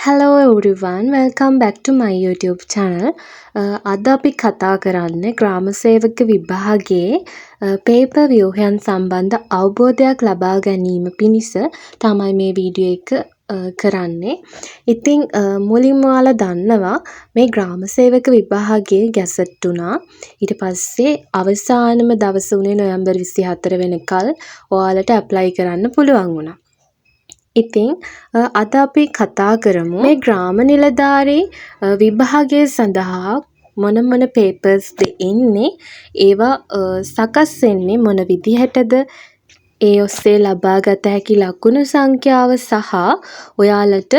Hello everyone, welcome back to my YouTube channel. අද අපි කතා කරන්නේ ග්‍රාම සේවක විභාගයේ පේපර් ව්‍යුහයන් සම්බන්ධ අවබෝධයක් ලබා ගැනීම පිණිස තමයි මේ වීඩියෝ එක කරන්නේ. ඉතින් මුලින්ම ඔයාලා දන්නවා මේ ග්‍රාම සේවක විභාගයේ ගැසට් වුණා. ඊට පස්සේ අවසානම දවස උනේ නොවැම්බර් 24 වෙනකල් ඔයාලට ඇප්ලයි කරන්න පුළුවන් වුණා. ඉතින් අද අපි කතා කරමු මේ ග්‍රාම නිලධාරී විභාගය සඳහා මොන මොන පේපර්ස්ද එන්නේ, ඒවා සකස් වෙන්නේ මොන විදිහටද, ඒ ඔස්සේ ලබාගත හැකි ලකුණු සංඛ්‍යාව සහ ඔයාලට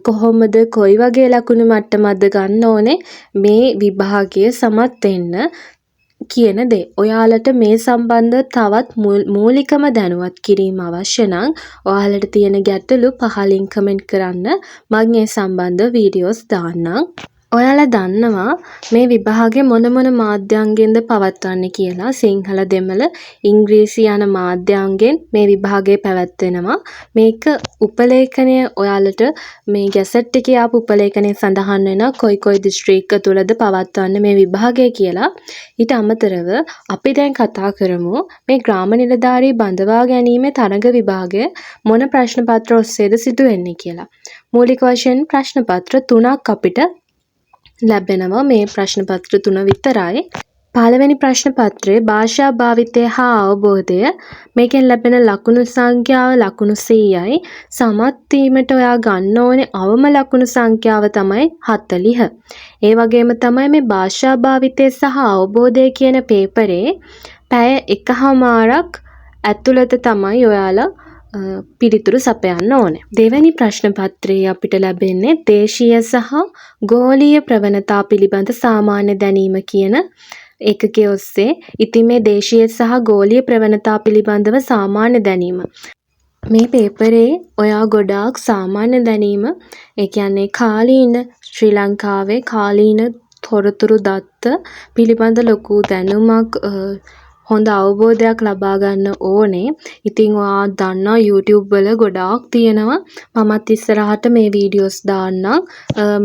කොහොමද කොයි වගේ ලකුණු මට්ටමක්ද ගන්න ඕනේ මේ විභාගය සමත් වෙන්න කියන දේ. ඔයාලට මේ සම්බන්ධ තවත් මූලිකම දැනුවත් කිරීම අවශ්‍ය නම් ඔයාලට තියෙන ගැටලු පහලින් කමෙන්ට් කරන්න. මම ඒ සම්බන්ධ වීඩියෝස් දාන්නම්. ඔයාලා දන්නවා මේ විභාගය මොන මොන මාධ්‍යංගෙන්ද පවත්වන්නේ කියලා. සිංහල, දෙමළ, ඉංග්‍රීසි යන මාධ්‍යංගෙන් මේ විභාගය පැවැත්වෙනවා. මේක උපලේඛනය ඔයාලට මේ ගැසට් එකේ ආපු උපලේඛනය සඳහන් වෙනවා කොයි කොයි දිස්ත්‍රික්ක තුලද පවත්වන්නේ මේ විභාගය කියලා. ඊට අමතරව අපි දැන් කතා කරමු මේ ග්‍රාම නිලධාරී බඳවා ගැනීමේ තරඟ විභාගය මොන ප්‍රශ්න පත්‍ර ඔස්සේද සිදු වෙන්නේ කියලා. මූලික වශයෙන් ප්‍රශ්න පත්‍ර 3ක් අපිට ලැබෙනවා. මේ ප්‍රශ්න පත්‍ර 3 විතරයි. පළවෙනි ප්‍රශ්න පත්‍රයේ භාෂා භාවිතය හා අවබෝධය. මේකෙන් ලැබෙන ලකුණු සංඛ්‍යාව ලකුණු 100යි. සමත් වීමට ඔයා ගන්න ඕනේ අවම ලකුණු සංඛ්‍යාව තමයි 40. ඒ වගේම තමයි මේ භාෂා භාවිතය සහ අවබෝධය කියන පේපරේ පැය 1:00ක් ඇතුළත තමයි ඔයාලා පිළිතුරු සපයන්න ඕනේ. දෙවැනි ප්‍රශ්න පත්‍රයේ අපිට ලැබෙන්නේ දේශීය සහ ගෝලීය ප්‍රවණතා පිළිබඳ සාමාන්‍ය දැනීම කියන ඒකකයේ ඔස්සේ. ඉතින් මේ දේශීය සහ ගෝලීය ප්‍රවණතා පිළිබඳව සාමාන්‍ය දැනීම මේ පේපරේ ඔයා ගොඩාක් සාමාන්‍ය දැනීම, ඒ කියන්නේ කාලීන ශ්‍රී ලංකාවේ කාලීන තොරතුරු දත්ත පිළිබඳ ලොකු දැනුමක් හොඳ අවබෝධයක් ලබා ගන්න ඕනේ. ඉතින් ඔයා දන්නා YouTube වල ගොඩාක් තියෙනවා. මමත් ඉස්සරහට මේ වීඩියෝස් දාන්නම්.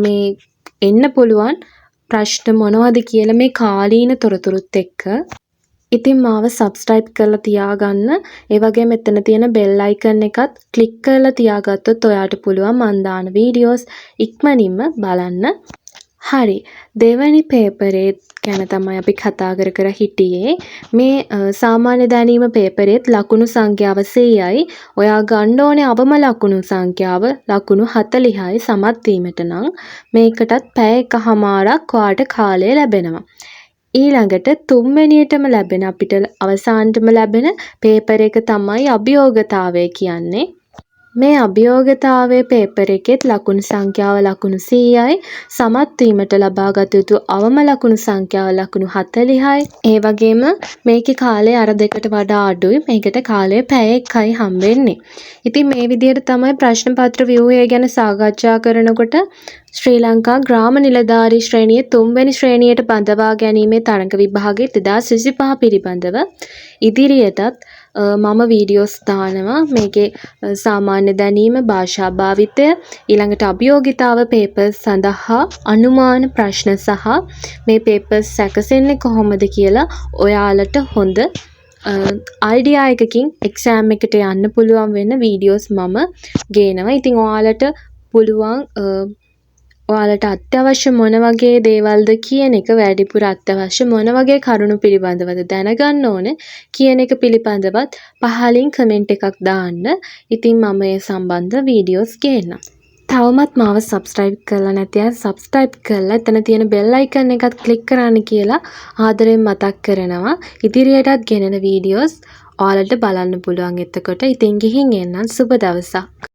මේ එන්න පුළුවන් ප්‍රශ්න මොනවද කියලා මේ කාලීන තොරතුරුත් එක්ක. ඉතින් මාව subscribe කරලා තියාගන්න. ඒ වගේම මෙතන තියෙන bell icon එකත් click කරලා තියාගත්තොත් ඔයාට පුළුවන් මන් දාන වීඩියෝස් ඉක්මනින්ම බලන්න. හරි, දෙවැනි පේපරේ ගැන තමයි අපි කතා කර හිටියේ. මේ සාමාන්‍ය දැනීම පේපරේත් ලකුණු සංඛ්‍යාව 100යි. ඔයා ගන්න ඕනේ අවම ලකුණු සංඛ්‍යාව ලකුණු 40යි. සමත් වීමට නම් මේකටත් පැය 1:00ක් ඔයාට කාලය ලැබෙනවා. ඊළඟට තුන්වෙනියටම ලැබෙන අපිට අවසානටම ලැබෙන පේපර් එක තමයි අභියෝගතාවය කියන්නේ. මේ අභියෝගතාවයේ පේපර් එකෙත් ලකුණු සංඛ්‍යාව ලකුණු 100යි. සමත් වීමට ලබාගත යුතු අවම ලකුණු සංඛ්‍යාව ලකුණු 40යි. ඒ වගේම මේකේ කාලය අර දෙකට වඩා අඩුයි. මේකට කාලය පැය 1යි හම්බෙන්නේ. ඉතින් මේ විදිහට තමයි ප්‍රශ්න පත්‍ර ව්‍යුහය ගැන සාකච්ඡා කරනකොට ශ්‍රී ලංකා ග්‍රාම නිලධාරී ශ්‍රේණියේ 3 වෙනි ශ්‍රේණියට බඳවා ගැනීමේ තරඟ විභාගයේ 2025 පිළිබඳව ඉදිරියටත් මම වීඩියෝස් දානවා. මේකේ සාමාන්‍ය දැනීම, භාෂා භාවිතය, ඊළඟට අභියෝගිතාව පේපර්ස් සඳහා අනුමාන ප්‍රශ්න සහ මේ පේපර්ස් සැකසෙන්නේ කොහොමද කියලා ඔයාලට හොඳ අයිඩියා එකකින් එක්සෑම් එකට යන්න පුළුවන් වෙන වීඩියෝස් මම ගේනවා. ඉතින් ඔයාලට පුළුවන් ඔයාලට අත්‍යවශ්‍ය මොන වගේ දේවල්ද කියන එක, වැඩිපුර අත්‍යවශ්‍ය මොන වගේ කරුණු පිළිබඳවද දැනගන්න ඕනේ කියන එක පිළිබඳවත් පහලින් කමෙන්ට් එකක් දාන්න. ඉතින් මම ඒ සම්බන්ධ වීඩියෝස් ගේන්නම්. තවමත් මාව subscribe කරලා නැති අය subscribe කරලා එතන තියෙන bell icon එකත් click කරන්න කියලා ආදරෙන් මතක් කරනවා. ඉදිරියටත් ගෙනෙන වීඩියෝස් ඔයාලට බලන්න පුළුවන් එතකොට. ඉතින් ගිහින් එන්නම්. සුබ දවසක්.